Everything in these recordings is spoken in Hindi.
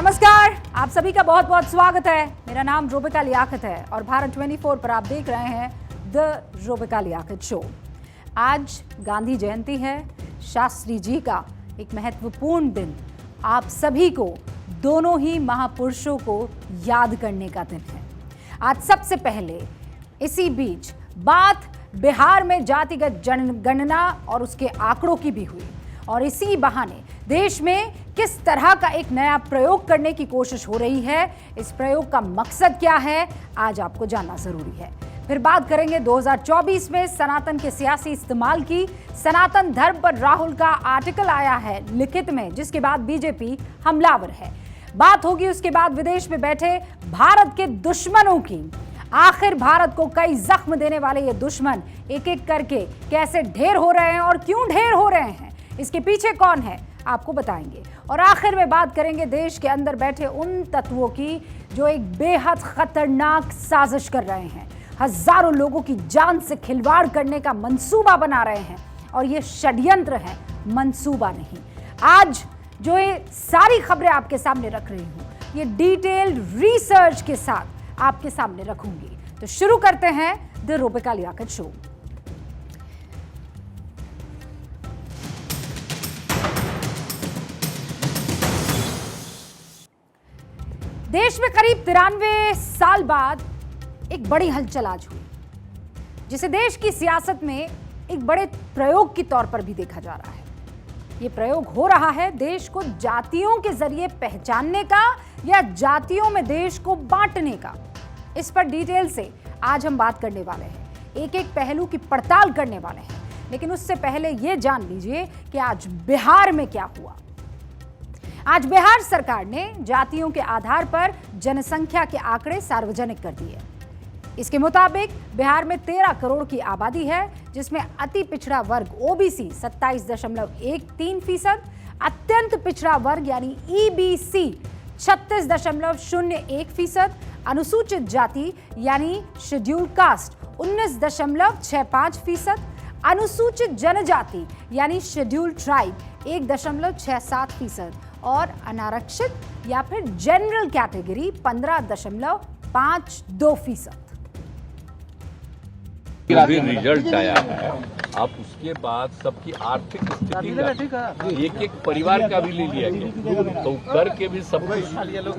नमस्कार, आप सभी का बहुत बहुत स्वागत है। मेरा नाम रोबिका लियाकत है और भारत 24 पर आप देख रहे हैं द रोबिका लियाकत शो। आज गांधी जयंती है, शास्त्री जी का एक महत्वपूर्ण दिन। आप सभी को, दोनों ही महापुरुषों को याद करने का दिन है। आज सबसे पहले इसी बीच बात बिहार में जातिगत जनगणना और उसके आंकड़ों की भी हुई और इसी बहाने देश में किस तरह का एक नया प्रयोग करने की कोशिश हो रही है, इस प्रयोग का मकसद क्या है, आज आपको जानना जरूरी है। फिर बात करेंगे 2024 में सनातन के सियासी इस्तेमाल की। सनातन धर्म पर राहुल का आर्टिकल आया है लिखित में, जिसके बाद बीजेपी हमलावर है। बात होगी उसके बाद विदेश में बैठे भारत के दुश्मनों की। आखिर भारत को कई जख्म देने वाले ये दुश्मन एक एक करके कैसे ढेर हो रहे हैं और क्यों ढेर हो रहे हैं, इसके पीछे कौन है, आपको बताएंगे। और आखिर में बात करेंगे देश के अंदर बैठे उन तत्वों की जो एक बेहद खतरनाक साजिश कर रहे हैं, हजारों लोगों की जान से खिलवाड़ करने का मंसूबा बना रहे हैं। और ये षड्यंत्र है, मंसूबा नहीं। आज जो ये सारी खबरें आपके सामने रख रही हूं, ये डिटेल रिसर्च के साथ आपके सामने रखूंगी। तो शुरू करते हैं द रोबिका लियाकत शो। देश में करीब 93 साल बाद एक बड़ी हलचल आज हुई, जिसे देश की सियासत में एक बड़े प्रयोग के तौर पर भी देखा जा रहा है। यह प्रयोग हो रहा है देश को जातियों के जरिए पहचानने का या जातियों में देश को बांटने का। इस पर डिटेल से आज हम बात करने वाले हैं, एक एक पहलू की पड़ताल करने वाले हैं। लेकिन उससे पहले यह जान लीजिए कि आज बिहार में क्या हुआ। आज बिहार सरकार ने जातियों के आधार पर जनसंख्या के आंकड़े सार्वजनिक कर दिए। इसके मुताबिक बिहार में 13 करोड़ की आबादी है, जिसमें अति पिछड़ा वर्ग ओबीसी 27.13%, अत्यंत पिछड़ा वर्ग यानी ईबीसी 36.01%, अनुसूचित जाति यानी शेड्यूल कास्ट 19.65%, अनुसूचित जनजाति यानी शेड्यूल ट्राइब 1.67% और अनारक्षित या फिर जनरल कैटेगरी 15.52%। जो भी रिजल्ट आया है, आप उसके बाद सबकी आर्थिक स्थिति का एक एक परिवार का भी ले लिया गया, तो करके भी सब कुछ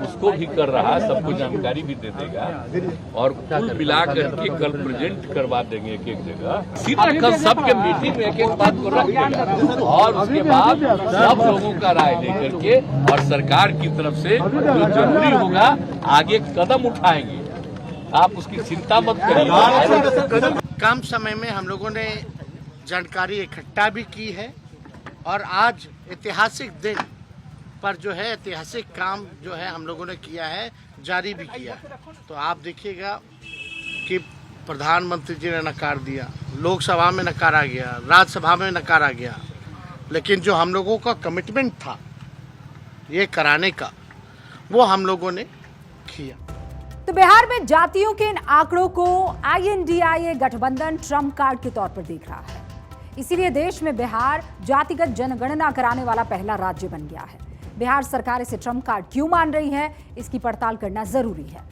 उसको भी कर रहा है, सबको जानकारी भी दे देगा और कुल मिला करके कल प्रेजेंट करवा देंगे एक एक जगह। सीधा कल सबके मीटिंग में एक एक बात को रख देगा और उसके बाद सब लोगों का राय लेकर के और सरकार की तरफ से जो जरूरी होगा आगे कदम उठाएंगे। आप उसकी चिंता मत करिए। कम समय में हम लोगों ने जानकारी इकट्ठा भी की है और आज ऐतिहासिक दिन पर जो है ऐतिहासिक काम जो है हम लोगों ने किया है, जारी भी किया है। तो आप देखिएगा कि प्रधानमंत्री जी ने नकार दिया, लोकसभा में नकारा गया, राज्यसभा में नकारा गया, लेकिन जो हम लोगों का कमिटमेंट था ये कराने का, वो हम लोगों ने किया। तो बिहार में जातियों के इन आंकड़ों को INDIA गठबंधन ट्रम्प कार्ड के तौर पर देख रहा है। इसीलिए देश में बिहार जातिगत जनगणना कराने वाला पहला राज्य बन गया है। बिहार सरकार इसे ट्रम्प कार्ड क्यों मान रही है, इसकी पड़ताल करना जरूरी है।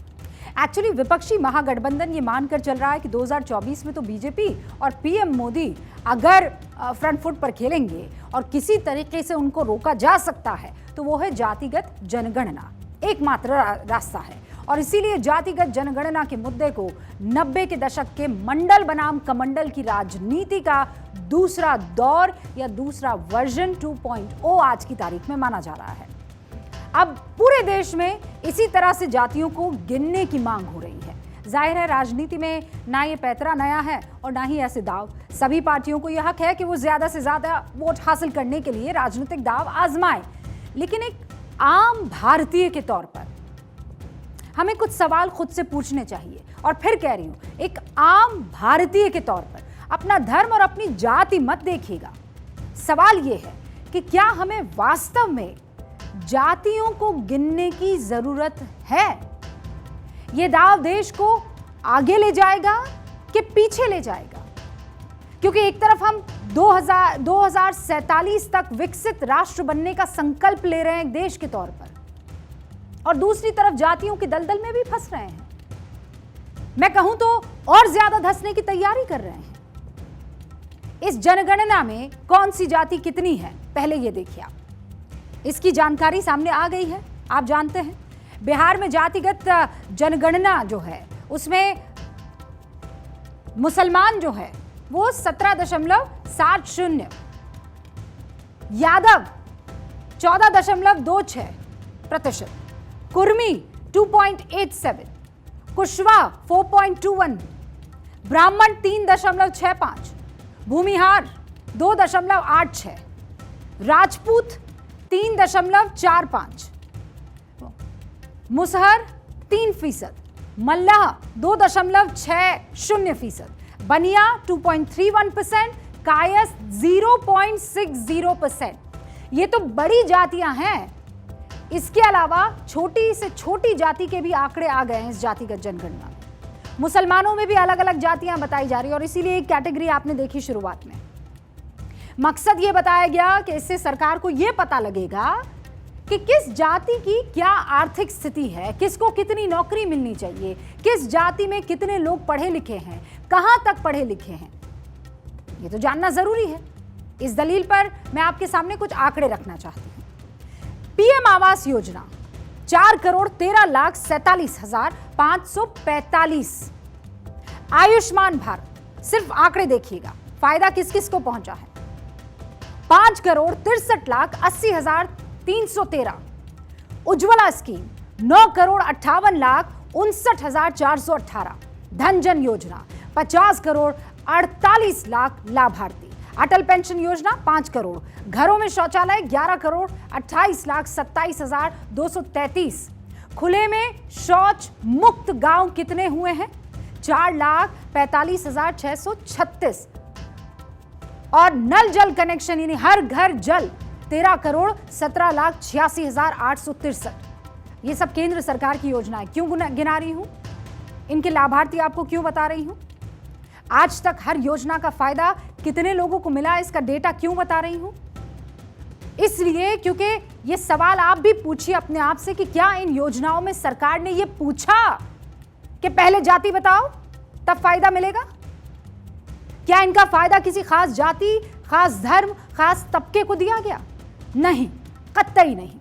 एक्चुअली विपक्षी महागठबंधन ये मानकर चल रहा है कि 2024 में तो बीजेपी और पीएम मोदी अगर फ्रंट फुट पर खेलेंगे और किसी तरीके से उनको रोका जा सकता है तो वो है जातिगत जनगणना, एकमात्र रास्ता है। और इसीलिए जातिगत जनगणना के मुद्दे को 90 के दशक के मंडल बनाम कमंडल की राजनीति का दूसरा दौर या दूसरा वर्जन 2.0 आज की तारीख में माना जा रहा है। अब पूरे देश में इसी तरह से जातियों को गिनने की मांग हो रही है। जाहिर है राजनीति में ना ये पैतरा नया है और ना ही ऐसे दाव। सभी पार्टियों को यह हक है कि वो ज्यादा से ज्यादा वोट हासिल करने के लिए राजनीतिक दाव आजमाएं। लेकिन एक आम भारतीय के तौर पर हमें कुछ सवाल खुद से पूछने चाहिए। और फिर कह रही हूं, एक आम भारतीय के तौर पर अपना धर्म और अपनी जाति मत देखिएगा। सवाल यह है कि क्या हमें वास्तव में जातियों को गिनने की जरूरत है? यह दाव देश को आगे ले जाएगा कि पीछे ले जाएगा? क्योंकि एक तरफ हम 2047 तक विकसित राष्ट्र बनने का संकल्प ले रहे हैं देश के तौर पर, और दूसरी तरफ जातियों के दलदल में भी फंस रहे हैं। मैं कहूं तो और ज्यादा धंसने की तैयारी कर रहे हैं। इस जनगणना में कौन सी जाति कितनी है, पहले ये देखिए आप। इसकी जानकारी सामने आ गई है। आप जानते हैं बिहार में जातिगत जनगणना जो है उसमें मुसलमान जो है वो 17.70, यादव 14.26%, कुर्मी 2.87, कुशवा 4.21, ब्राह्मण 3.65, भूमिहार 2.86, राजपूत 3.45, मुसहर 3%, मल्लाह 2.60%, बनिया 2.31%, कायस 0.60%। ये तो बड़ी जातियां हैं। इसके अलावा छोटी से छोटी जाति के भी आंकड़े आ गए हैं इस जातिगत जनगणना में। मुसलमानों में भी अलग अलग जातियां बताई जा रही है और इसीलिए एक कैटेगरी आपने देखी शुरुआत में। मकसद ये बताया गया कि इससे सरकार को यह पता लगेगा कि किस जाति की क्या आर्थिक स्थिति है, किसको कितनी नौकरी मिलनी चाहिए, किस जाति में कितने लोग पढ़े लिखे हैं, कहां तक पढ़े लिखे हैं। ये तो जानना जरूरी है। इस दलील पर मैं आपके सामने कुछ आंकड़े रखना चाहती हूं। पीएम आवास योजना 4,13,47,545। आयुष्मान भारत, सिर्फ आंकड़े देखिएगा, फायदा किस किस को पहुंचा है। 5,63,80,313। उज्ज्वला स्कीम 9,58,59,418। धन जन योजना 50,48,00,000 लाभार्थी। अटल पेंशन योजना 5 करोड़। घरों में शौचालय 11,28,27,233। खुले में शौच मुक्त गांव कितने हुए हैं? 4,45,636। और नल जल कनेक्शन यानी हर घर जल 13,17,86,863। ये सब केंद्र सरकार की योजना है। क्यों गिना रही हूं, इनके लाभार्थी आपको क्यों बता रही हूं, आज तक हर योजना का फायदा कितने लोगों को मिला, इसका डेटा क्यों बता रही हूं? इसलिए क्योंकि ये सवाल आप भी पूछिए अपने आप से कि क्या इन योजनाओं में सरकार ने ये पूछा कि पहले जाति बताओ तब फायदा मिलेगा? क्या इनका फायदा किसी खास जाति, खास धर्म, खास तबके को दिया गया? नहीं, कतई नहीं।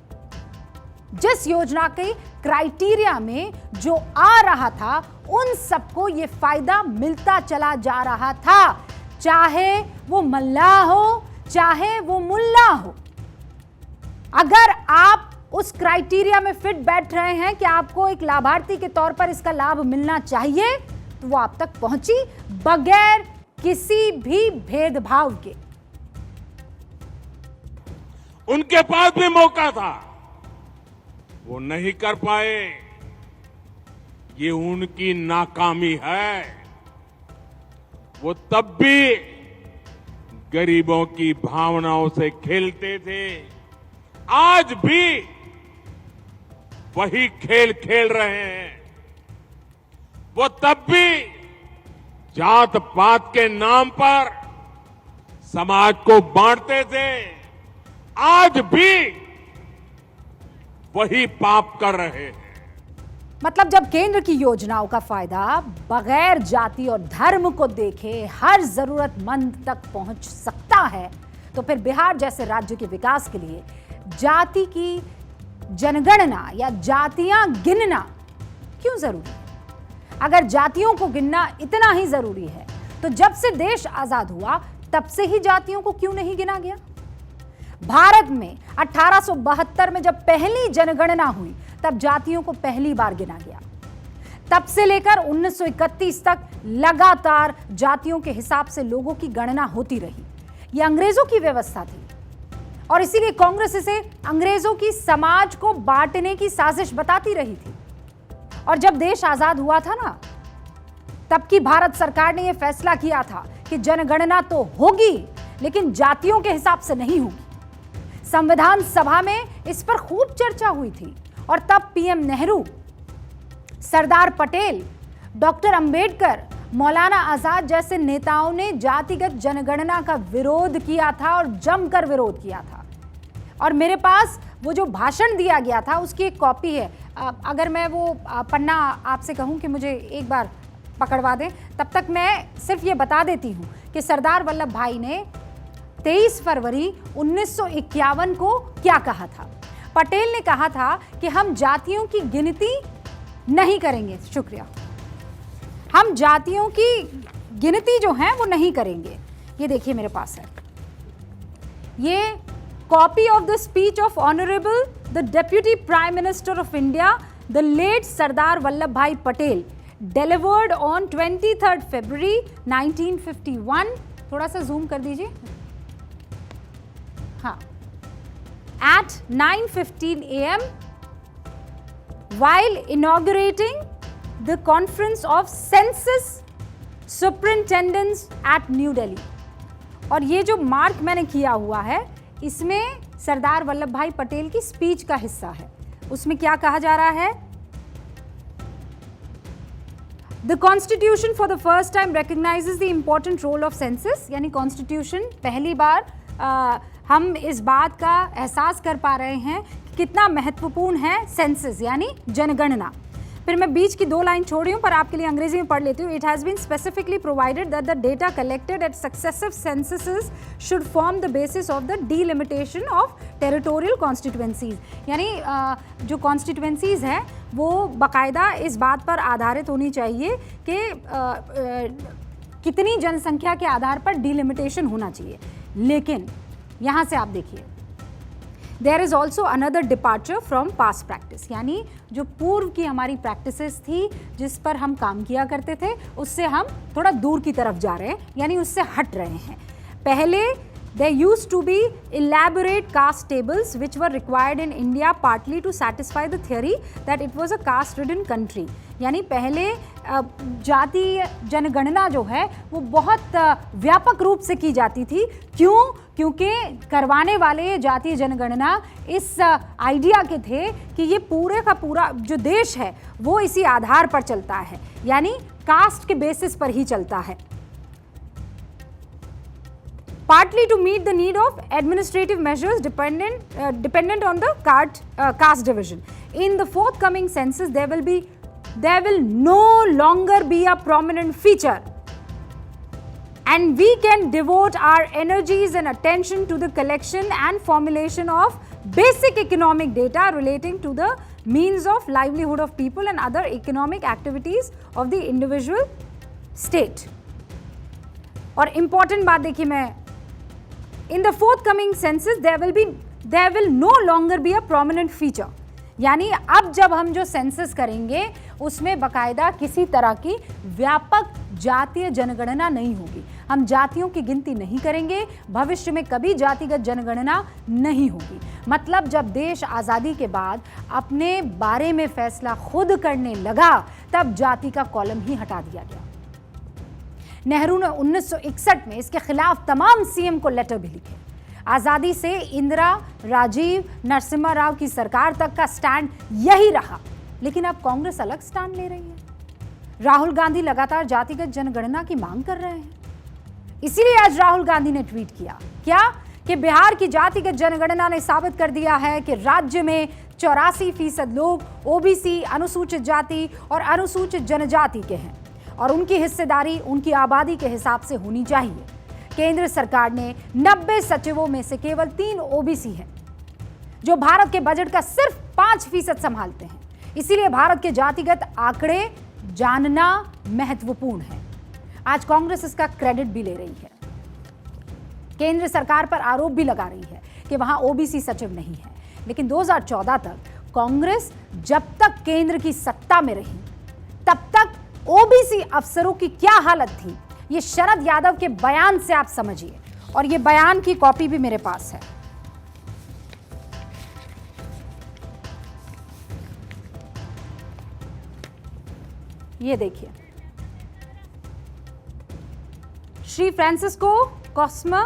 जिस योजना के क्राइटेरिया में जो आ रहा था उन सबको ये फायदा मिलता चला जा रहा था, चाहे वो मल्लाह हो, चाहे वो मुल्ला हो। अगर आप उस क्राइटेरिया में फिट बैठ रहे हैं कि आपको एक लाभार्थी के तौर पर इसका लाभ मिलना चाहिए, तो वो आप तक पहुंची बगैर किसी भी भेदभाव के। उनके पास भी मौका था, वो नहीं कर पाए। ये उनकी नाकामी है। वो तब भी गरीबों की भावनाओं से खेलते थे, आज भी वही खेल खेल रहे हैं। वो तब भी जात पात के नाम पर समाज को बांटते थे, आज भी वही पाप कर रहे हैं। मतलब जब केंद्र की योजनाओं का फायदा बगैर जाति और धर्म को देखे हर जरूरतमंद तक पहुंच सकता है, तो फिर बिहार जैसे राज्य के विकास के लिए जाति की जनगणना या जातियां गिनना क्यों जरूरी है? अगर जातियों को गिनना इतना ही जरूरी है तो जब से देश आजाद हुआ तब से ही जातियों को क्यों नहीं गिना गया? भारत में 1872 में जब पहली जनगणना हुई तब जातियों को पहली बार गिना गया। तब से लेकर 1931 तक लगातार जातियों के हिसाब से लोगों की गणना होती रही। यह अंग्रेजों की व्यवस्था थी और इसीलिए कांग्रेस इसे अंग्रेजों की समाज को बांटने की साजिश बताती रही थी। और जब देश आजाद हुआ था ना, तब की भारत सरकार ने यह फैसला किया था कि जनगणना तो होगी लेकिन जातियों के हिसाब से नहीं होगी। संविधान सभा में इस पर खूब चर्चा हुई थी और तब पीएम नेहरू, सरदार पटेल, डॉक्टर अंबेडकर, मौलाना आजाद जैसे नेताओं ने जातिगत जनगणना का विरोध किया था और जमकर विरोध किया था। और मेरे पास वो जो भाषण दिया गया था उसकी एक कॉपी है। अगर मैं वो पन्ना आपसे कहूँ कि मुझे एक बार पकड़वा दें, तब तक मैं सिर्फ ये बता देती हूँ कि सरदार वल्लभ भाई ने 23 फरवरी 1951 को क्या कहा था। पटेल ने कहा था कि हम जातियों की गिनती नहीं करेंगे, शुक्रिया, हम जातियों की गिनती जो है वो नहीं करेंगे। ये देखिए मेरे पास है ये copy of the speech of honourable the deputy prime minister of India the late Sardar Vallabh Bhai Patel delivered on 23 फरवरी 1951। थोड़ा सा जूम कर दीजिए, हाँ, at 9:15 AM while inaugurating the conference of census superintendents at New Delhi। और ये जो मार्क मैंने किया हुआ है इसमें सरदार वल्लभ भाई पटेल की स्पीच का हिस्सा है। उसमें क्या कहा जा रहा है? The Constitution for the first time recognizes the important role of census, यानी कॉन्स्टिट्यूशन पहली बार हम इस बात का एहसास कर पा रहे हैं कि कितना महत्वपूर्ण है सेंसस यानी जनगणना। फिर मैं बीच की 2 लाइन छोड़ी हूं पर आपके लिए अंग्रेजी में पढ़ लेती हूँ। It has been specifically provided that the data collected at successive censuses should form the basis of the delimitation of territorial constituencies, यानी जो कॉन्स्टिट्यूएंसीज हैं वो बाकायदा इस बात पर आधारित होनी चाहिए कि कितनी जनसंख्या के आधार पर डीलिमिटेशन होना चाहिए। लेकिन यहाँ से आप देखिए, there is also another departure from past practice, यानी जो पूर्व की हमारी प्रैक्टिसेस थी जिस पर हम काम किया करते थे उससे हम थोड़ा दूर की तरफ जा रहे हैं, यानी उससे हट रहे हैं। पहले there used to be elaborate caste tables which were required in India partly to satisfy the theory that it was a caste ridden country, यानी पहले जातीय जनगणना जो है वो बहुत व्यापक रूप से की जाती थी। क्यों? क्योंकि करवाने वाले जातीय जनगणना इस आइडिया के थे कि ये पूरे का पूरा जो देश है वो इसी आधार पर चलता है, यानी कास्ट के बेसिस पर ही चलता है। Partly to meet the need of administrative measures dependent on the caste division. In the forthcoming census, there will no longer be a prominent feature, and we can devote our energies and attention to the collection and formulation of basic economic data relating to the means of livelihood of people and other economic activities of the individual state. और important बात देखिए, मैं in the forthcoming census there will no longer be a prominent feature, यानी अब जब हम जो सेंसस करेंगे उसमें बाकायदा किसी तरह की व्यापक जातीय जनगणना नहीं होगी। हम जातियों की गिनती नहीं करेंगे, भविष्य में कभी जातिगत जनगणना नहीं होगी। मतलब जब देश आज़ादी के बाद अपने बारे में फैसला खुद करने लगा तब जाति का कॉलम ही हटा दिया गया। नेहरू ने 1961 में इसके खिलाफ तमाम सीएम को लेटर भी लिखे। आज़ादी से इंदिरा, राजीव, नरसिम्हा राव की सरकार तक का स्टैंड यही रहा, लेकिन अब कांग्रेस अलग स्टैंड ले रही है। राहुल गांधी लगातार जातिगत जनगणना की मांग कर रहे हैं। इसीलिए आज राहुल गांधी ने ट्वीट किया क्या कि बिहार की जातिगत जनगणना ने साबित कर दिया है कि राज्य में 84% लोग ओबीसी, अनुसूचित जाति और अनुसूचित जनजाति के हैं और उनकी हिस्सेदारी उनकी आबादी के हिसाब से होनी चाहिए। केंद्र सरकार ने 90 सचिवों में से केवल 3 ओबीसी हैं, जो भारत के बजट का सिर्फ 5% संभालते हैं। इसीलिए भारत के जातिगत आंकड़े जानना महत्वपूर्ण है। आज कांग्रेस इसका क्रेडिट भी ले रही है, केंद्र सरकार पर आरोप भी लगा रही है कि वहां ओबीसी सचिव नहीं है। लेकिन 2014 तक कांग्रेस जब तक केंद्र की सत्ता में रही तब तक ओबीसी अफसरों की क्या हालत थी, ये शरद यादव के बयान से आप समझिए। और ये बयान की कॉपी भी मेरे पास है। ये देखिए, Shri Francisco Cosma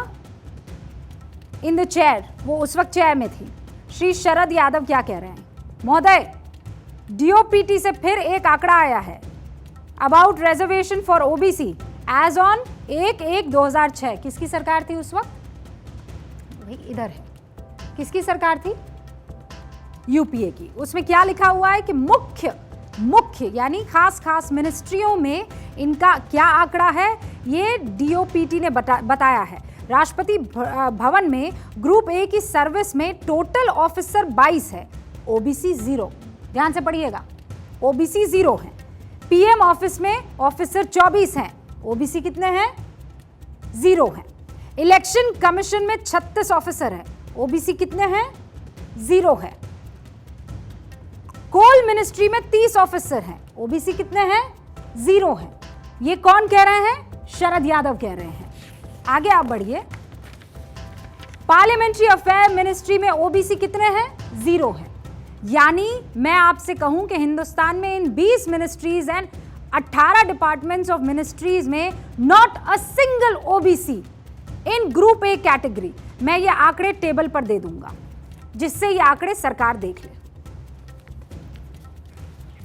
in the chair, वो उस वक्त चेयर में थी। श्री शरद यादव क्या कह रहे हैं? महोदय, डीओपीटी से फिर एक आंकड़ा आया है about reservation for OBC as on 1/1/2006। किसकी सरकार थी उस वक्त? भाई इधर है, किसकी सरकार थी? यूपीए की। उसमें क्या लिखा हुआ है कि मुख्य यानी खास मिनिस्ट्रियों में इनका क्या आंकड़ा है, ये डीओपीटी ने बताया है। राष्ट्रपति भवन में ग्रुप ए की सर्विस में टोटल ऑफिसर 22 है, ओबीसी 0। ध्यान से पढ़िएगा, ओबीसी 0 है। पीएम ऑफिस में ऑफिसर 24 हैं, ओबीसी कितने हैं? 0 हैं। इलेक्शन कमीशन में 36 ऑफिसर हैं, ओबीसी कितने हैं? 0 है। कोल मिनिस्ट्री में 30 ऑफिसर हैं, ओबीसी कितने हैं? 0 है। ये कौन कह रहे हैं? शरद यादव कह रहे हैं। आगे आप बढ़िए। पार्लियामेंट्री अफेयर मिनिस्ट्री में ओबीसी कितने हैं? 0 है। यानी मैं आपसे कहूं कि हिंदुस्तान में इन 20 ministries and 18 departments of ministries में not a single OBC in group A category. मैं ये आंकड़े टेबल पर दे दूंगा जिससे ये आंकड़े सरकार देख ले।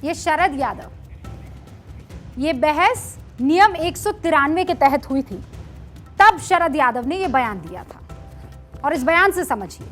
ये शरद यादव, ये बहस नियम 193 के तहत हुई थी, तब शरद यादव ने ये बयान दिया था। और इस बयान से समझिए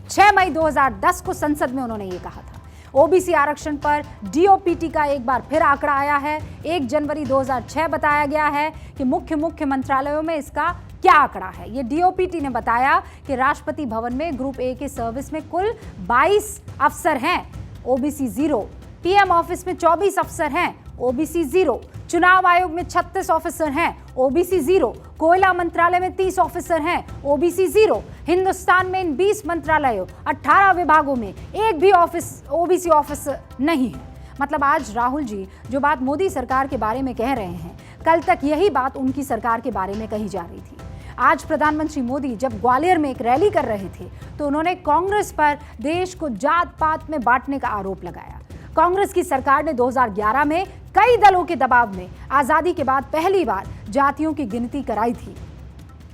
6 मई 2010 को संसद में उन्होंने ये कहा था। ओबीसी आरक्षण पर डीओपीटी का एक बार फिर आंकड़ा आया है। 1 जनवरी 2006 बताया गया है कि मुख्य मंत्रालयों में इसका क्या आंकड़ा है। ये डीओपीटी ने बताया कि राष्ट्रपति भवन में ग्रुप ए के सर्विस में कुल 22 अफसर हैं, ओबीसी 0। पीएम ऑफिस में 24 अफसर हैं, ओबीसी 0। चुनाव आयोग में 36 ऑफिसर हैं, ओबीसी 0। कोयला मंत्रालय में 30 ऑफिसर हैं, ओबीसी 0। हिंदुस्तान में इन 20 मंत्रालयों 18 विभागों में एक भी ओबीसी ऑफिसर नहीं है। मतलब आज राहुल जी जो बात मोदी सरकार के बारे में कह रहे हैं, कल तक यही बात उनकी सरकार के बारे में कही जा रही थी। आज प्रधानमंत्री मोदी जब ग्वालियर में एक रैली कर रहे थे तो उन्होंने कांग्रेस पर देश को जात पात में बांटने का आरोप लगाया। कांग्रेस की सरकार ने 2011 में कई दलों के दबाव में आजादी के बाद पहली बार जातियों की गिनती कराई थी,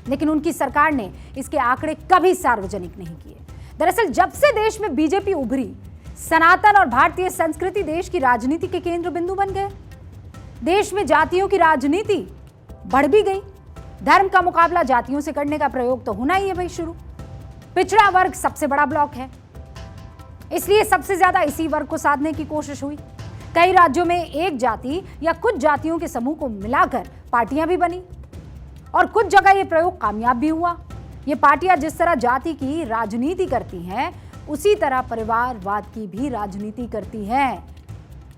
लेकिन उनकी सरकार ने इसके आंकड़े कभी सार्वजनिक नहीं किए। दरअसल जब से देश में बीजेपी उभरी, सनातन और भारतीय संस्कृति देश की राजनीति के केंद्र बिंदु बन गए। देश में जातियों की राजनीति बढ़ भी गई। धर्म का मुकाबला जातियों से करने का प्रयोग तो होना ही है भाई शुरू। पिछड़ा वर्ग सबसे बड़ा ब्लॉक है, इसलिए सबसे ज्यादा इसी वर्ग को साधने की कोशिश हुई। कई राज्यों में एक जाति या कुछ जातियों के समूह को मिलाकर पार्टियां भी बनी और कुछ जगह यह प्रयोग कामयाब भी हुआ। ये पार्टियां जिस तरह जाति की राजनीति करती हैं, उसी तरह परिवारवाद की भी राजनीति करती हैं।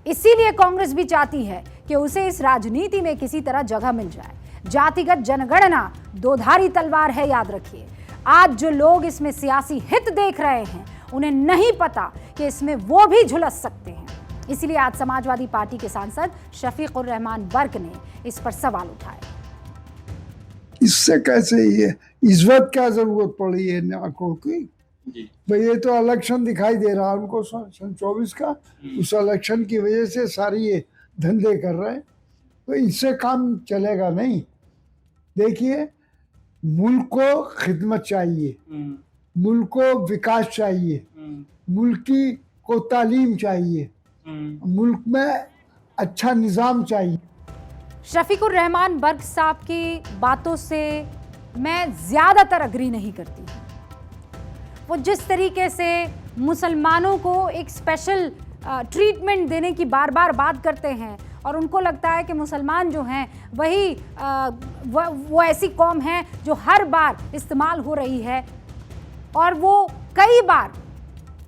इसीलिए कांग्रेस भी चाहती है कि उसे इस राजनीति में किसी तरह जगह मिल जाए। जातिगत जनगणना दोधारी तलवार है, याद रखिए। आज जो लोग इसमें सियासी हित देख रहे हैं, उन्हें नहीं पता कि इसमें वो भी झुलस सकते हैं। इसलिए आज समाजवादी पार्टी के सांसद शफीकुर रहमान बर्क ने इस पर सवाल उठाए। इससे कैसे ये इस वक्त क्या जरूरत पड़ी है आंकड़ों की? भाई ये तो इलेक्शन दिखाई दे रहा है उनको सन 24 का, उस इलेक्शन की वजह से सारी ये धंधे कर रहे हैं, तो इससे काम चलेगा नहीं। देखिए, मुल्क को खिदमत चाहिए, मुल्क को विकास चाहिए, मुल्क को तालीम चाहिए, मुल्क में अच्छा निज़ाम चाहिए। शफीकुर रहमान बर्क साहब की बातों से मैं ज़्यादातर अग्री नहीं करती। वो जिस तरीके से मुसलमानों को एक स्पेशल ट्रीटमेंट देने की बार बार बात करते हैं और उनको लगता है कि मुसलमान जो हैं वही वो ऐसी कौम है जो हर बार इस्तेमाल हो रही है, और वो कई बार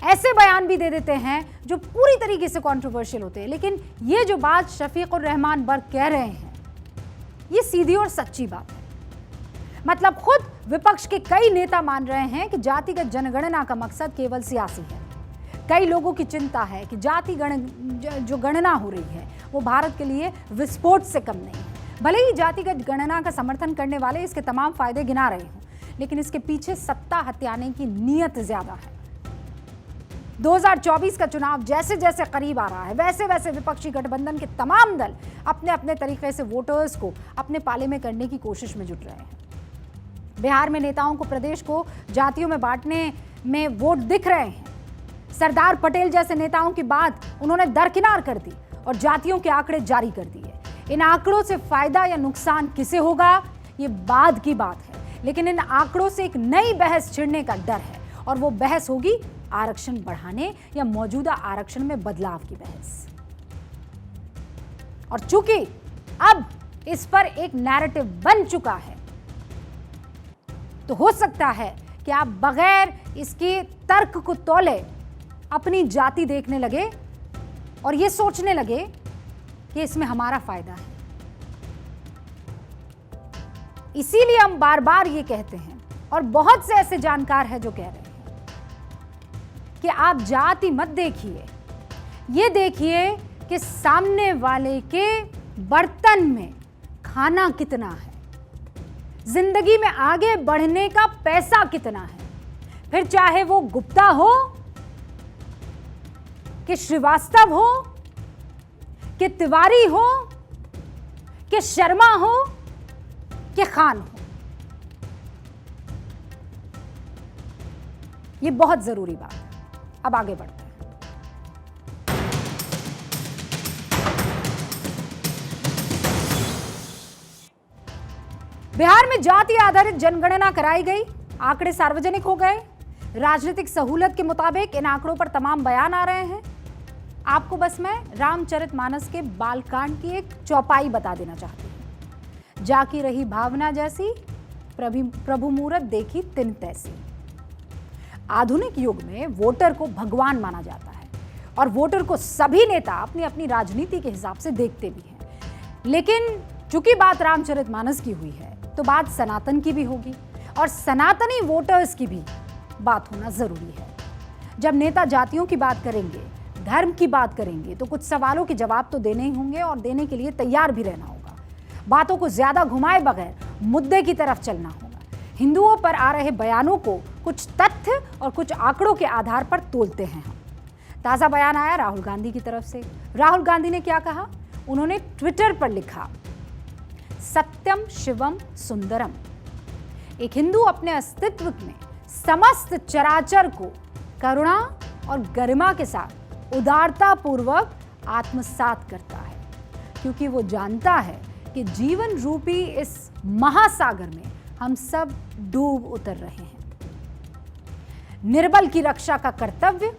ऐसे बयान भी दे देते हैं जो पूरी तरीके से कंट्रोवर्शियल होते हैं। लेकिन ये जो बात शफीकुर रहमान बर्क कह रहे हैं, ये सीधी और सच्ची बात है। मतलब खुद विपक्ष के कई नेता मान रहे हैं कि जातिगत जनगणना का मकसद केवल सियासी है। कई लोगों की चिंता है कि जाति जो गणना हो रही है वो भारत के लिए विस्फोट से कम नहीं है। भले ही जातिगत गणना का समर्थन करने वाले इसके तमाम फायदे गिना रहे हों, लेकिन इसके पीछे सत्ता हथियाने की नीयत ज्यादा है। 2024 का चुनाव जैसे जैसे करीब आ रहा है, वैसे वैसे विपक्षी गठबंधन के तमाम दल अपने अपने तरीके से वोटर्स को अपने पाले में करने की कोशिश में जुट रहे हैं। बिहार में नेताओं को प्रदेश को जातियों में बांटने में वोट दिख रहे हैं। सरदार पटेल जैसे नेताओं की बात उन्होंने दरकिनार कर दी और जातियों के आंकड़े जारी कर दिए। इन आंकड़ों से फायदा या नुकसान किसे होगा, ये बाद की बात है, लेकिन इन आंकड़ों से एक नई बहस छिड़ने का डर है और वो बहस होगी आरक्षण बढ़ाने या मौजूदा आरक्षण में बदलाव की बहस। और चूंकि अब इस पर एक नैरेटिव बन चुका है, तो हो सकता है कि आप बगैर इसके तर्क को तौले अपनी जाति देखने लगे और ये सोचने लगे कि इसमें हमारा फायदा है। इसीलिए हम बार बार ये कहते हैं, और बहुत से ऐसे जानकार हैं जो कह रहे हैं कि आप जाति मत देखिए, ये देखिए कि सामने वाले के बर्तन में खाना कितना है, जिंदगी में आगे बढ़ने का पैसा कितना है। फिर चाहे वो गुप्ता हो कि श्रीवास्तव हो कि तिवारी हो कि शर्मा हो कि खान हो। ये बहुत जरूरी बात है। अब आगे बढ़ते हैं। बिहार में जाति आधारित जनगणना कराई गई, आंकड़े सार्वजनिक हो गए। राजनीतिक सहूलत के मुताबिक इन आंकड़ों पर तमाम बयान आ रहे हैं। आपको बस मैं रामचरितमानस के बालकांड की एक चौपाई बता देना चाहती हूं। जाकी रही भावना जैसी, प्रभु मूरत देखी तिन तैसी। आधुनिक युग में वोटर को भगवान माना जाता है और वोटर को सभी नेता अपनी अपनी राजनीति के हिसाब से देखते भी हैं। लेकिन चूंकि बात रामचरितमानस की हुई है तो बात सनातन की भी होगी और सनातनी वोटर्स की भी बात होना जरूरी है। जब नेता जातियों की बात करेंगे, धर्म की बात करेंगे, तो कुछ सवालों के जवाब तो देने ही होंगे और देने के लिए तैयार भी रहना होगा। बातों को ज्यादा घुमाए बगैर मुद्दे की तरफ चलना होगा। हिंदुओं पर आ रहे बयानों को कुछ तथ्य और कुछ आंकड़ों के आधार पर तोलते हैं हम। ताजा बयान आया राहुल गांधी की तरफ से। राहुल गांधी ने क्या कहा? उन्होंने ट्विटर पर लिखा, सत्यम शिवम सुंदरम। एक हिंदू अपने अस्तित्व में समस्त चराचर को करुणा और गरिमा के साथ उदारता पूर्वक आत्मसात करता है, क्योंकि वो जानता है कि जीवन रूपी इस महासागर में हम सब डूब उतर रहे हैं। निर्बल की रक्षा का कर्तव्य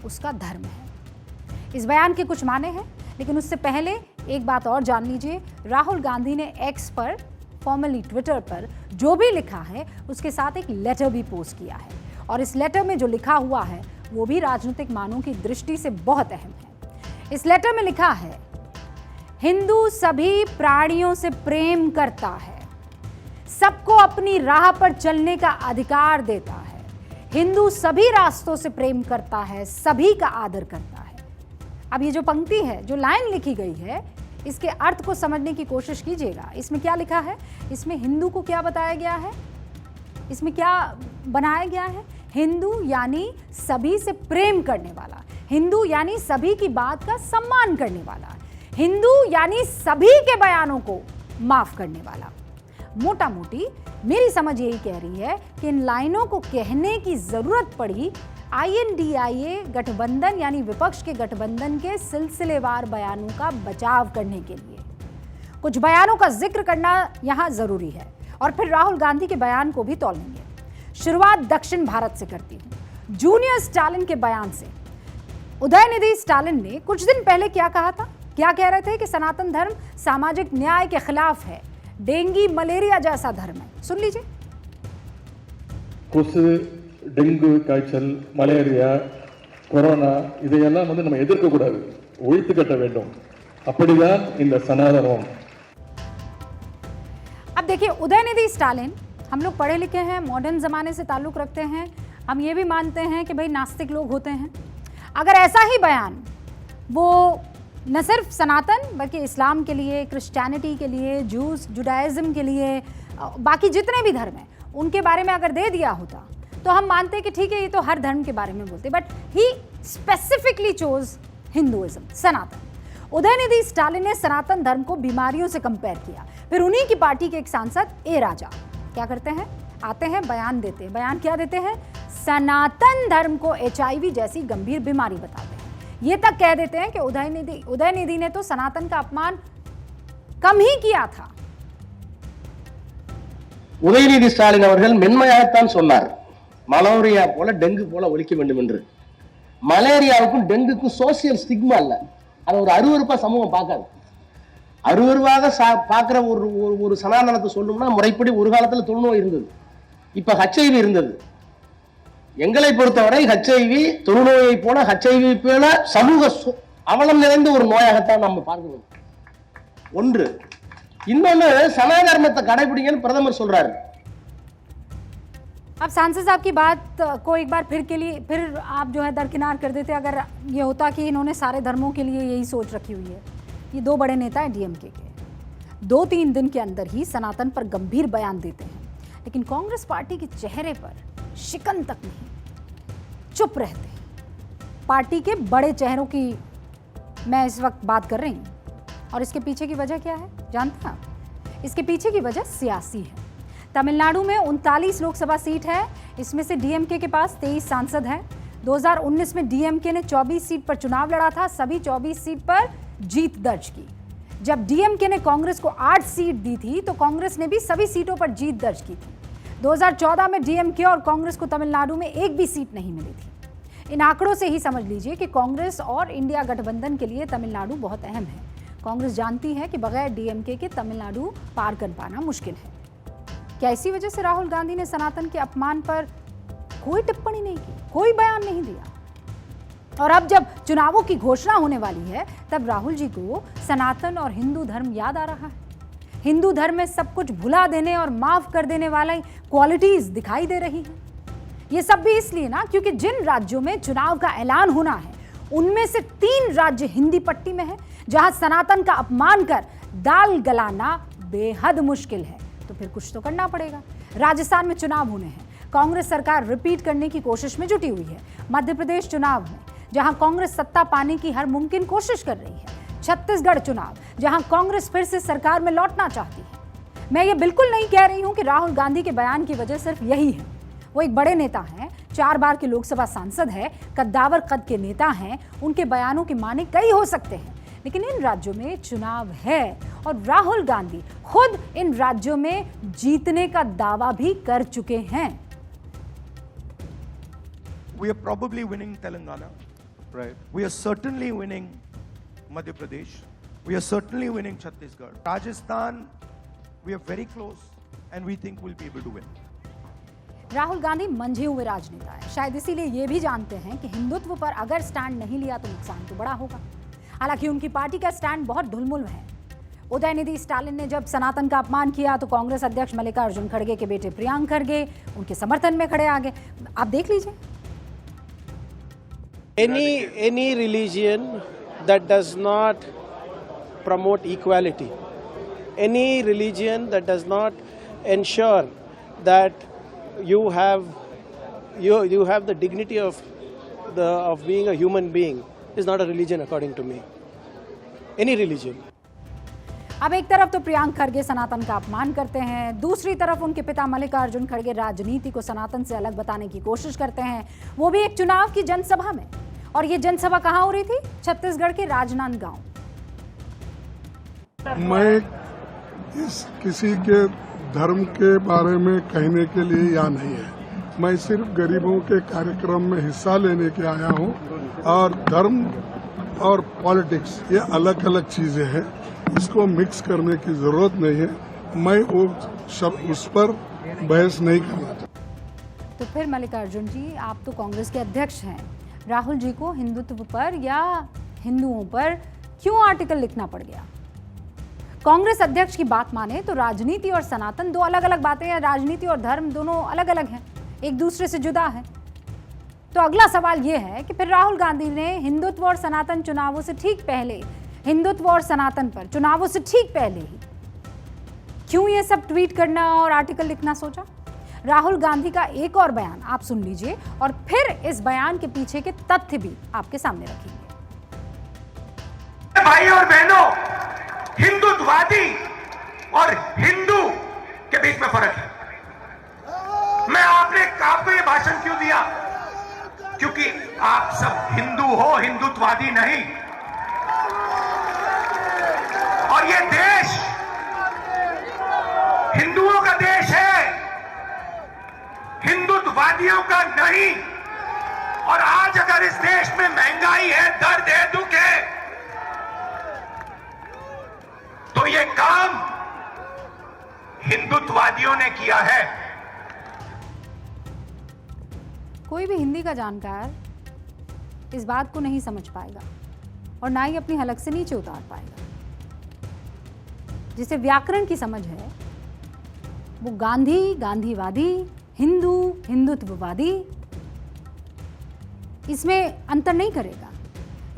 उसका धर्म है। इस बयान के कुछ माने हैं, लेकिन उससे पहले एक बात और जान लीजिए। राहुल गांधी ने एक्स पर, फॉर्मली ट्विटर पर, जो भी लिखा है उसके साथ एक लेटर भी पोस्ट किया है और इस लेटर में जो लिखा हुआ है वो भी राजनीतिक मानों की दृष्टि से बहुत अहम है। इस लेटर में लिखा है, हिंदू सभी प्राणियों से प्रेम करता है, सबको अपनी राह पर चलने का अधिकार देता है, हिंदू सभी रास्तों से प्रेम करता है, सभी का आदर करता है। अब ये जो पंक्ति है, जो लाइन लिखी गई है, इसके अर्थ को समझने की कोशिश कीजिएगा। इसमें क्या लिखा है? इसमें हिंदू को क्या बताया गया है? इसमें क्या बनाया गया है? हिंदू यानी सभी से प्रेम करने वाला, हिंदू यानी सभी की बात का सम्मान करने वाला, हिंदू यानी सभी के बयानों को माफ करने वाला। मोटा मोटी मेरी समझ यही कह रही है कि इन लाइनों को कहने की जरूरत पड़ी INDIA गठबंधन यानी विपक्ष के गठबंधन के सिलसिलेवार बयानों का बचाव करने के लिए। कुछ बयानों का जिक्र करना यहां जरूरी है और फिर राहुल गांधी के बयान को भी तौलेंगे। शुरुआत दक्षिण भारत से करती हूं, जूनियर स्टालिन के बयान से। उदयनिधि स्टालिन ने कुछ दिन पहले क्या कहा था? क्या कह रहे थे? कि सनातन धर्म सामाजिक न्याय के खिलाफ है, डेंगू मलेरिया जैसा धर्म है। सुन लीजिए। கொசு, டெங்கு காய்ச்சல், மலேரியா, கொரோனா இதையெல்லாம் நம்ம எதிர்க்க கூடாது, ஒழித்து கட்ட வேண்டும். அப்படிதான் இந்த சனாதனம். अब देखिए, उदयनिधि स्टालिन, हम लोग पढ़े लिखे हैं, मॉडर्न जमाने से ताल्लुक रखते हैं, हम ये भी मानते हैं कि भाई नास्तिक लोग होते हैं। अगर ऐसा ही बयान वो न सिर्फ सनातन बल्कि इस्लाम के लिए, क्रिश्चियनिटी के लिए, जुडाइज्म के लिए, बाकी जितने भी धर्म हैं उनके बारे में अगर दे दिया होता तो हम मानते कि ठीक है, ये तो हर धर्म के बारे में बोलते, but he specifically chose Hinduism, सनातन। उदयनिधि स्टालिन ने सनातन धर्म को बीमारियों से कंपेयर किया। फिर उन्हीं की पार्टी के एक सांसद ए राजा क्या करते हैं? आते हैं, बयान देते हैं। बयान क्या देते हैं? सनातन धर्म को HIV जैसी गंभीर बीमारी बताते हैं। ये तक कह देते हैं कि उदयनिधि ने तो सनातन का अपमान कम ही किया था। உதயநிதி ஸ்டாலின் அவர்கள் மென்மையாகத்தான் சொன்னார். மலேரியா போல டெங்கு போல ஒழிக்க வேண்டும் என்று. மலேரியாவுக்கும் டெங்குக்கும் சோசியல் ஸ்டிக்மா இல்ல, அதை ஒரு அருவருப்பா சமூகம் பார்க்காது. அருவருவாக பார்க்கிற ஒரு சனாதனத்தை சொல்லணும்னா முறைப்படி ஒரு காலத்துல தொழுநோய் இருந்தது, இப்ப HIV இருந்தது. எங்களை பொறுத்தவரை HIV தொழுநோயை போல HIV போல சமூக அவலம் நிறைந்த ஒரு நோயாகத்தான் நம்ம பார்க்கணும். ஒன்று. இன்னொன்னு சனாதர்மத்தை கடைபிடிங்கன்னு பிரதமர் சொல்றாரு. अब सांसद साहब की बात को एक बार फिर आप जो है दरकिनार कर देते अगर ये होता कि इन्होंने सारे धर्मों के लिए यही सोच रखी हुई है। ये दो बड़े नेता हैं DMK के, 2-3 दिन के अंदर ही सनातन पर गंभीर बयान देते हैं, लेकिन कांग्रेस पार्टी के चेहरे पर शिकन तक नहीं, चुप रहते हैं। पार्टी के बड़े चेहरों की मैं इस वक्त बात कर रही हूँ, और इसके पीछे की वजह क्या है जानते हैं आप? इसके पीछे की वजह सियासी है। तमिलनाडु में 39 लोकसभा सीट है, इसमें से DMK के पास 23 सांसद हैं। 2019 में DMK ने 24 सीट पर चुनाव लड़ा था, सभी 24 सीट पर जीत दर्ज की। जब DMK ने कांग्रेस को 8 सीट दी थी तो कांग्रेस ने भी सभी सीटों पर जीत दर्ज की थी। 2014 में DMK और कांग्रेस को तमिलनाडु में एक भी सीट नहीं मिली थी। इन आंकड़ों से ही समझ लीजिए कि कांग्रेस और इंडिया गठबंधन के लिए तमिलनाडु बहुत अहम है। कांग्रेस जानती है कि बगैर DMK के तमिलनाडु पार कर पाना मुश्किल है। क्या इसी वजह से राहुल गांधी ने सनातन के अपमान पर कोई टिप्पणी नहीं की, कोई बयान नहीं दिया? और अब जब चुनावों की घोषणा होने वाली है तब राहुल जी को सनातन और हिंदू धर्म याद आ रहा है। हिंदू धर्म में सब कुछ भुला देने और माफ कर देने वाली क्वालिटीज दिखाई दे रही है। ये सब भी इसलिए ना क्योंकि जिन राज्यों में चुनाव का ऐलान होना है उनमें से 3 राज्य हिंदी पट्टी में है, जहां सनातन का अपमान कर दाल गलाना बेहद मुश्किल है। तो फिर कुछ तो करना पड़ेगा। राजस्थान में चुनाव होने हैं, कांग्रेस सरकार रिपीट करने की कोशिश में जुटी हुई है। मध्य प्रदेश चुनाव में जहां कांग्रेस सत्ता पाने की हर मुमकिन कोशिश कर रही है। छत्तीसगढ़ चुनाव जहां कांग्रेस फिर से सरकार में लौटना चाहती है। मैं ये बिल्कुल नहीं कह रही हूं कि राहुल गांधी के बयान की वजह सिर्फ यही है। वो एक बड़े नेता हैं, 4 बार के लोकसभा सांसद है, कद्दावर कद के नेता हैं, उनके बयानों के माने कई हो सकते हैं, लेकिन इन राज्यों में चुनाव है और राहुल गांधी खुद इन राज्यों में जीतने का दावा भी कर चुके हैं। We are probably winning Telangana. Right. We are certainly winning Madhya Pradesh. We are certainly winning Chhattisgarh. Rajasthan, we are very close and we think we'll be able to win. Rahul Gandhi मंझे हुए राजनेता है, शायद इसीलिए ये भी जानते हैं कि हिंदुत्व पर अगर स्टैंड नहीं लिया तो नुकसान तो बड़ा होगा। हालांकि उनकी पार्टी का स्टैंड बहुत ढुलमुल है। उदयनिधि स्टालिन ने जब सनातन का अपमान किया तो कांग्रेस अध्यक्ष मल्लिकार्जुन खड़गे के बेटे प्रियांक खड़गे उनके समर्थन में खड़े आ गए। आप देख लीजिए। Any religion that does not promote equality, any religion that does not ensure that you have the dignity of being a human being is not a religion according to me. Any religion. अब एक तरफ तो प्रियांक खड़गे सनातन का अपमान करते हैं, दूसरी तरफ उनके पिता मल्लिकार्जुन खड़गे राजनीति को सनातन से अलग बताने की कोशिश करते हैं, वो भी एक चुनाव की जनसभा में। और ये जनसभा कहाँ हो रही थी? छत्तीसगढ़ के राजनांदगांव। मैं किसी के धर्म के बारे में कहने के लिए यहाँ नहीं है, मैं सिर्फ गरीबों के कार्यक्रम में हिस्सा लेने के आया हूँ। और धर्म और पॉलिटिक्स ये अलग अलग चीजें हैं, इसको मिक्स करने की जरूरत नहीं है। मैं वो उस पर बहस नहीं करना चाहता। तो फिर मल्लिकार्जुन जी, आप तो कांग्रेस के अध्यक्ष हैं, राहुल जी को हिंदुत्व पर या हिंदुओं पर क्यों आर्टिकल लिखना पड़ गया? कांग्रेस अध्यक्ष की बात माने तो राजनीति और सनातन दो अलग अलग बातें हैं। राजनीति और धर्म दोनों अलग अलग हैं, एक दूसरे से जुदा है। तो अगला सवाल यह है कि फिर राहुल गांधी ने हिंदुत्व और सनातन चुनावों से ठीक पहले, हिंदुत्व और सनातन पर चुनावों से ठीक पहले ही क्यों ये सब ट्वीट करना और आर्टिकल लिखना सोचा? राहुल गांधी का एक और बयान आप सुन लीजिए और फिर इस बयान के पीछे के तथ्य भी आपके सामने रखेंगे। भाई और बहनों, हिंदुत्ववादी और हिंदू के बीच में फर्क है। आपको ये भाषण क्यों दिया? क्योंकि आप सब हिंदू हो, हिंदुत्ववादी नहीं। और ये देश हिंदुओं का देश है, हिंदुत्ववादी हिंदुत्ववादियों का नहीं। और आज अगर इस देश में महंगाई है, दर्द है, दुख है, तो ये काम हिंदुत्ववादियों ने किया है। कोई भी हिंदी का जानकार इस बात को नहीं समझ पाएगा और ना ही अपनी हलक से नीचे उतार पाएगा। जिसे व्याकरण की समझ है वो गांधी गांधीवादी, हिंदू हिंदुत्ववादी, इसमें अंतर नहीं करेगा।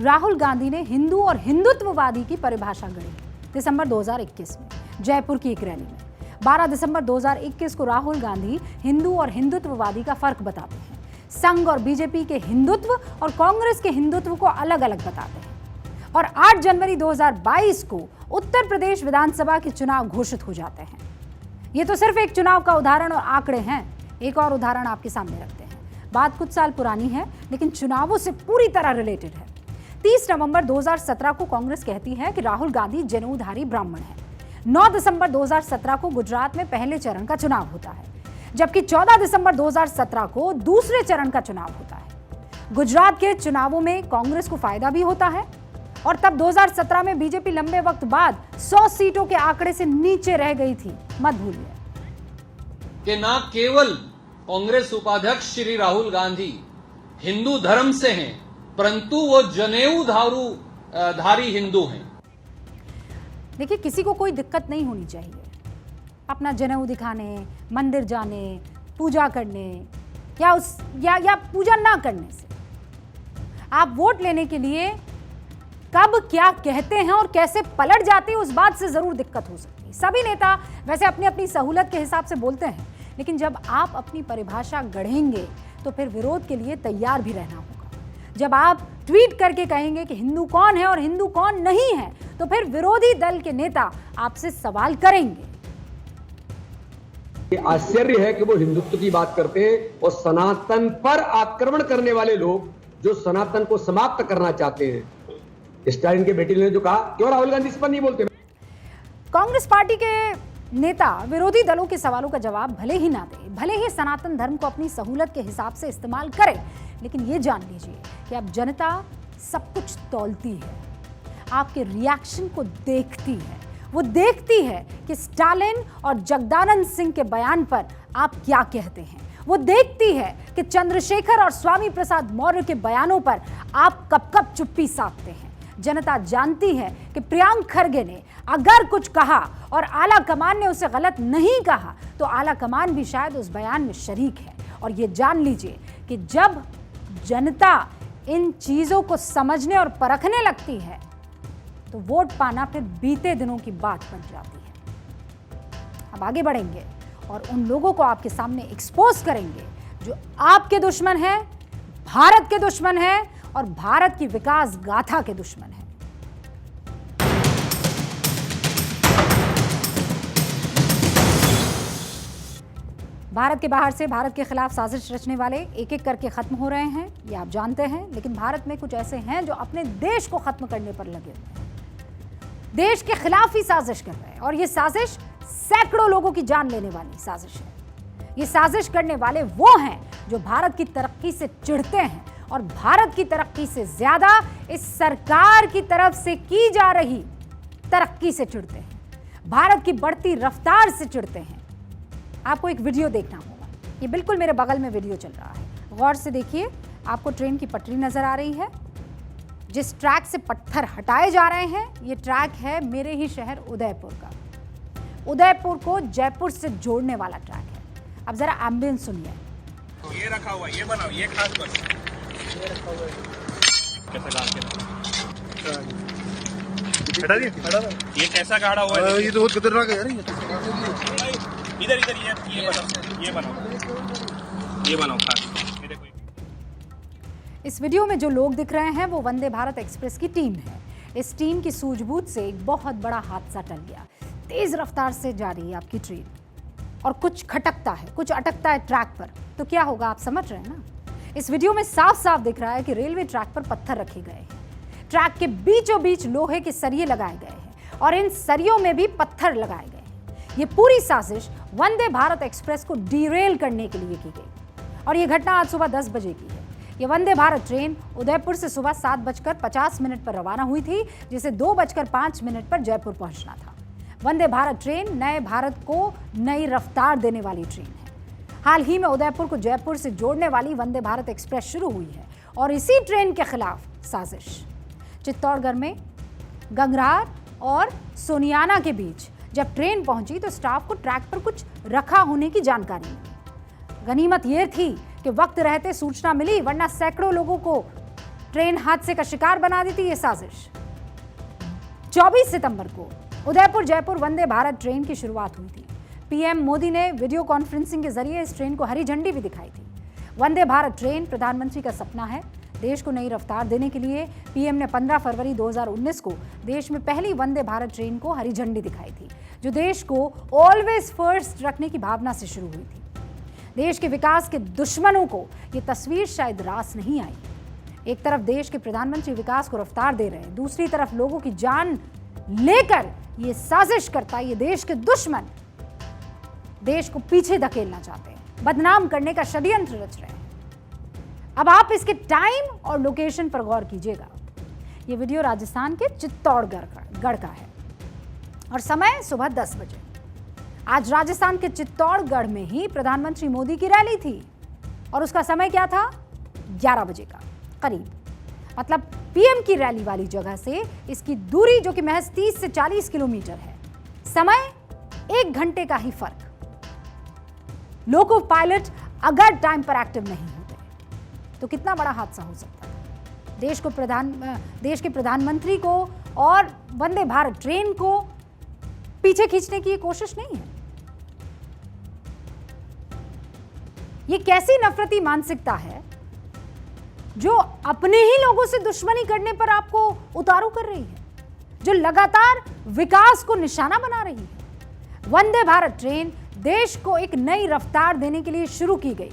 राहुल गांधी ने हिंदू और हिंदुत्ववादी की परिभाषा गढ़ी दिसंबर 2021 में जयपुर की एक रैली में। 12 दिसंबर 2021 को राहुल गांधी हिंदू और हिंदुत्ववादी का फर्क बताते हैं। संघ और बीजेपी के हिंदुत्व और कांग्रेस के हिंदुत्व को अलग अलग बताते हैं। और 8 जनवरी 2022 को उत्तर प्रदेश विधानसभा के चुनाव घोषित हो जाते हैं। ये तो सिर्फ एक चुनाव का उदाहरण और आंकड़े हैं। एक और उदाहरण आपके सामने रखते हैं। बात कुछ साल पुरानी है लेकिन चुनावों से पूरी तरह रिलेटेड है। 30 नवंबर 2017 को कांग्रेस कहती है कि राहुल गांधी जनेऊधारी ब्राह्मण है। 9 दिसंबर 2017 को गुजरात में पहले चरण का चुनाव होता है, जबकि 14 दिसंबर 2017 को दूसरे चरण का चुनाव होता है। गुजरात के चुनावों में कांग्रेस को फायदा भी होता है और तब 2017 में बीजेपी लंबे वक्त बाद 100 सीटों के आंकड़े से नीचे रह गई थी। मत भूलिए कि न केवल कांग्रेस उपाध्यक्ष श्री राहुल गांधी हिंदू धर्म से हैं, परंतु वो जनेऊ धारी हिंदू हैं। देखिए, किसी को कोई दिक्कत नहीं होनी चाहिए अपना जनेऊ दिखाने, मंदिर जाने, पूजा करने या पूजा ना करने से। आप वोट लेने के लिए कब क्या कहते हैं और कैसे पलट जाते हैं, उस बात से जरूर दिक्कत हो सकती है। सभी नेता वैसे अपनी अपनी सहूलत के हिसाब से बोलते हैं, लेकिन जब आप अपनी परिभाषा गढ़ेंगे तो फिर विरोध के लिए तैयार भी रहना होगा। जब आप ट्वीट करके कहेंगे कि हिंदू कौन है और हिंदू कौन नहीं है, तो फिर विरोधी दल के नेता आपसे सवाल करेंगे। आश्चर्य है कि वो हिंदुत्व की बात करते हैं और सनातन पर आक्रमण करने वाले लोग जो सनातन को समाप्त करना चाहते हैं। स्टालिन के बेटे ने जो कहा, क्यों राहुल गांधी इस पर नहीं बोलते? कांग्रेस पार्टी के नेता विरोधी दलों के सवालों का जवाब भले ही ना दे, भले ही सनातन धर्म को अपनी सहूलत के हिसाब से इस्तेमाल करे, लेकिन ये जान लीजिए कि अब जनता सब कुछ तौलती है, आपके रिएक्शन को देखती है। वो देखती है कि स्टालिन और जगदानंद सिंह के बयान पर आप क्या कहते हैं। वो देखती है कि चंद्रशेखर और स्वामी प्रसाद मौर्य के बयानों पर आप कब कब चुप्पी साधते हैं। जनता जानती है कि प्रियंक खरगे ने अगर कुछ कहा और आला कमान ने उसे गलत नहीं कहा, तो आला कमान भी शायद उस बयान में शरीक है। और ये जान लीजिए कि जब जनता इन चीजों को समझने और परखने लगती है तो वोट पाना फिर बीते दिनों की बात बन जाती है। अब आगे बढ़ेंगे और उन लोगों को आपके सामने एक्सपोज करेंगे जो आपके दुश्मन हैं, भारत के दुश्मन हैं और भारत की विकास गाथा के दुश्मन हैं। भारत के बाहर से भारत के खिलाफ साजिश रचने वाले एक एक करके खत्म हो रहे हैं, ये आप जानते हैं। लेकिन भारत में कुछ ऐसे हैं जो अपने देश को खत्म करने पर लगे हुए हैं, देश के खिलाफ ही साजिश कर रहे हैं। और ये साजिश सैकड़ों लोगों की जान लेने वाली साजिश है। ये साजिश करने वाले वो हैं जो भारत की तरक्की से चिढ़ते हैं और भारत की तरक्की से ज्यादा इस सरकार की तरफ से की जा रही तरक्की से चिढ़ते हैं, भारत की बढ़ती रफ्तार से चिढ़ते हैं। आपको एक वीडियो देखना होगा, ये बिल्कुल मेरे बगल में वीडियो चल रहा है, गौर से देखिए। आपको ट्रेन की पटरी नजर आ रही है, जिस ट्रैक से पत्थर हटाए जा रहे हैं ये ट्रैक है मेरे ही शहर उदयपुर का। उदयपुर को जयपुर से जोड़ने वाला ट्रैक है। अब जरा एम्बियंस सुनिए। ये रखा हुआ, ये बनाओ, ये खास बस हटा दिए, ये कैसा गाड़ा हुआ है? ये तो बहुत खतरनाक है यार। इधर ये बनाओ खास। इस वीडियो में जो लोग दिख रहे हैं वो वंदे भारत एक्सप्रेस की टीम है। इस टीम की सूझबूझ से एक बहुत बड़ा हादसा टल गया। तेज रफ्तार से जा रही है आपकी ट्रेन और कुछ खटकता है, कुछ अटकता है ट्रैक पर, तो क्या होगा आप समझ रहे हैं ना। इस वीडियो में साफ साफ दिख रहा है कि रेलवे ट्रैक पर पत्थर रखे गए हैं, ट्रैक के बीचों बीच लोहे के सरिये लगाए गए हैं और इन सरियों में भी पत्थर लगाए गए हैं। ये पूरी साजिश वंदे भारत एक्सप्रेस को डीरेल करने के लिए की गई और ये घटना आज सुबह 10 बजे की है। ये वंदे भारत ट्रेन उदयपुर से सुबह 7:50 पर रवाना हुई थी, जिसे 2:05 पर जयपुर पहुंचना था। वंदे भारत ट्रेन नए भारत को नई रफ्तार देने वाली ट्रेन है। हाल ही में उदयपुर को जयपुर से जोड़ने वाली वंदे भारत एक्सप्रेस शुरू हुई है और इसी ट्रेन के खिलाफ साजिश। चित्तौड़गढ़ में गंगरार और सोनियाना के बीच जब ट्रेन पहुंची तो स्टाफ को ट्रैक पर कुछ रखा होने की जानकारी मिली। गनीमत यह थी कि वक्त रहते सूचना मिली, वरना सैकड़ों लोगों को ट्रेन हादसे का शिकार बना देती ये साजिश। 24 सितंबर को उदयपुर जयपुर वंदे भारत ट्रेन की शुरुआत हुई थी। पीएम मोदी ने वीडियो कॉन्फ्रेंसिंग के जरिए इस ट्रेन को हरी झंडी भी दिखाई थी। वंदे भारत ट्रेन प्रधानमंत्री का सपना है। देश को नई रफ्तार देने के लिए पीएम ने 15 फरवरी 2019 को देश में पहली वंदे भारत ट्रेन को हरी झंडी दिखाई थी, जो देश को ऑलवेज फर्स्ट रखने की भावना से शुरू हुई थी। देश के विकास के दुश्मनों को ये तस्वीर शायद रास नहीं आई। एक तरफ देश के प्रधानमंत्री विकास को रफ्तार दे रहे हैं, दूसरी तरफ लोगों की जान लेकर ये साजिश करता ये देश के दुश्मन देश को पीछे धकेलना चाहते हैं, बदनाम करने का षड्यंत्र रच रहे हैं। अब आप इसके टाइम और लोकेशन पर गौर कीजिएगा। ये वीडियो राजस्थान के चित्तौड़गढ़ का है और समय सुबह 10 बजे। आज राजस्थान के चित्तौड़गढ़ में ही प्रधानमंत्री मोदी की रैली थी और उसका समय क्या था? 11 बजे का करीब। मतलब पीएम की रैली वाली जगह से इसकी दूरी जो कि महज 30 से 40 किलोमीटर है, समय 1 घंटे का ही फर्क। लोको पायलट अगर टाइम पर एक्टिव नहीं होते तो कितना बड़ा हादसा हो सकता है। देश के प्रधानमंत्री को और वंदे भारत ट्रेन को पीछे खींचने की ये कोशिश नहीं है। ये कैसी नफरती मानसिकता है जो अपने ही लोगों से दुश्मनी करने पर आपको उतारू कर रही है, जो लगातार विकास को निशाना बना रही है। वंदे भारत ट्रेन देश को एक नई रफ्तार देने के लिए शुरू की गई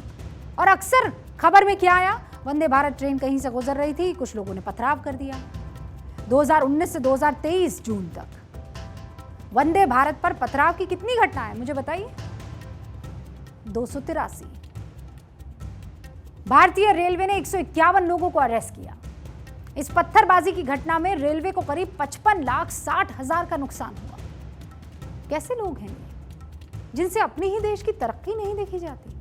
और अक्सर खबर में क्या आया? वंदे भारत ट्रेन कहीं से गुजर रही थी, कुछ लोगों ने पथराव कर दिया। 2019 से 2023 जून तक वंदे भारत पर पथराव की कितनी घटनाएं मुझे बताइए? 283। भारतीय रेलवे ने 151 लोगों को अरेस्ट किया। इस पत्थरबाजी की घटना में रेलवे को करीब 55,60,000 का नुकसान हुआ। कैसे लोग हैं जिनसे अपने ही देश की तरक्की नहीं देखी जाती?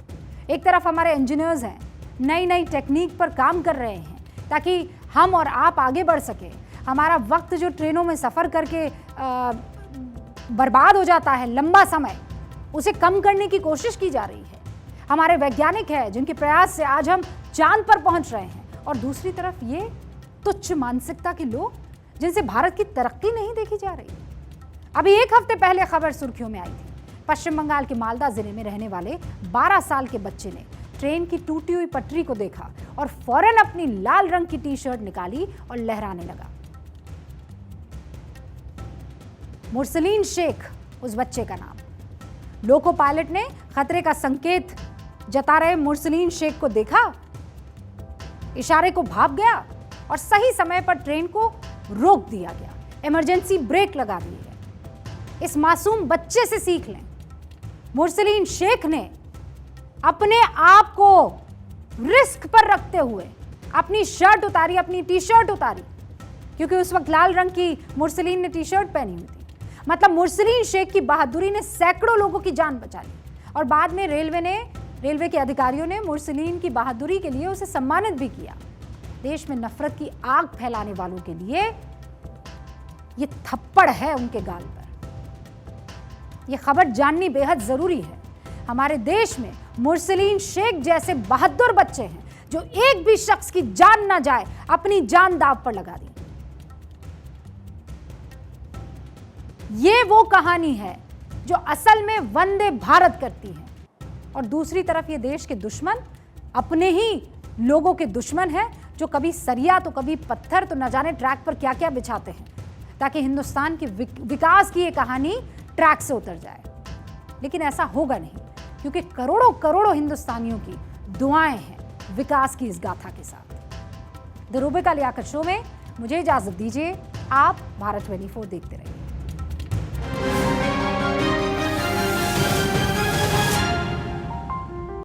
एक तरफ हमारे इंजीनियर्स हैं, नई नई टेक्निक पर काम कर रहे हैं ताकि हम और आप आगे बढ़ सके। हमारा वक्त जो ट्रेनों में सफ़र करके बर्बाद हो जाता है लंबा समय, उसे कम करने की कोशिश की जा रही है। हमारे वैज्ञानिक हैं जिनके प्रयास से आज हम चांद पर पहुंच रहे हैं, और दूसरी तरफ ये तुच्छ मानसिकता के लोग जिनसे भारत की तरक्की नहीं देखी जा रही। अभी 1 हफ्ते पहले खबर सुर्खियों में आई थी। पश्चिम बंगाल के मालदा जिले में रहने वाले 12 साल के बच्चे ने ट्रेन की टूटी हुई पटरी को देखा और फौरन अपनी लाल रंग की टी-शर्ट निकाली और लहराने लगा। मुरसलीन शेख उस बच्चे का नाम। लोको पायलट ने खतरे का संकेत जता रहे मुरसलीन शेख को देखा, इशारे को भाप गया और सही समय पर ट्रेन को रोक दिया गया। इमरजेंसी ब्रेक लगा दी है। इस मासूम बच्चे से सीख लें। मुरसलीन शेख ने अपने आप को रिस्क पर रखते हुए अपनी शर्ट उतारी, अपनी टी-शर्ट उतारी, क्योंकि उस वक्त लाल रंग की मुरसलीन ने टी-शर्ट पहनी हुई थी। मतलब मुरसलीन शेख की बहादुरी ने सैकड़ों लोगों की जान बचा ली और बाद में रेलवे के अधिकारियों ने मुरसलीन की बहादुरी के लिए उसे सम्मानित भी किया। देश में नफरत की आग फैलाने वालों के लिए ये थप्पड़ है उनके गाल पर। यह खबर जाननी बेहद जरूरी है। हमारे देश में मुरसलीन शेख जैसे बहादुर बच्चे हैं जो एक भी शख्स की जान ना जाए अपनी जान दांव पर लगा दी। ये वो कहानी है जो असल में वंदे भारत करती है, और दूसरी तरफ ये देश के दुश्मन अपने ही लोगों के दुश्मन हैं जो कभी सरिया तो कभी पत्थर तो न जाने ट्रैक पर क्या क्या बिछाते हैं ताकि हिंदुस्तान के विकास की ये कहानी ट्रैक से उतर जाए। लेकिन ऐसा होगा नहीं, क्योंकि करोड़ों करोड़ों हिंदुस्तानियों की दुआएं हैं विकास की इस गाथा के साथ। द रूबिका लियाकत शो में मुझे इजाजत दीजिए। आप भारत 24 देखते रहिए।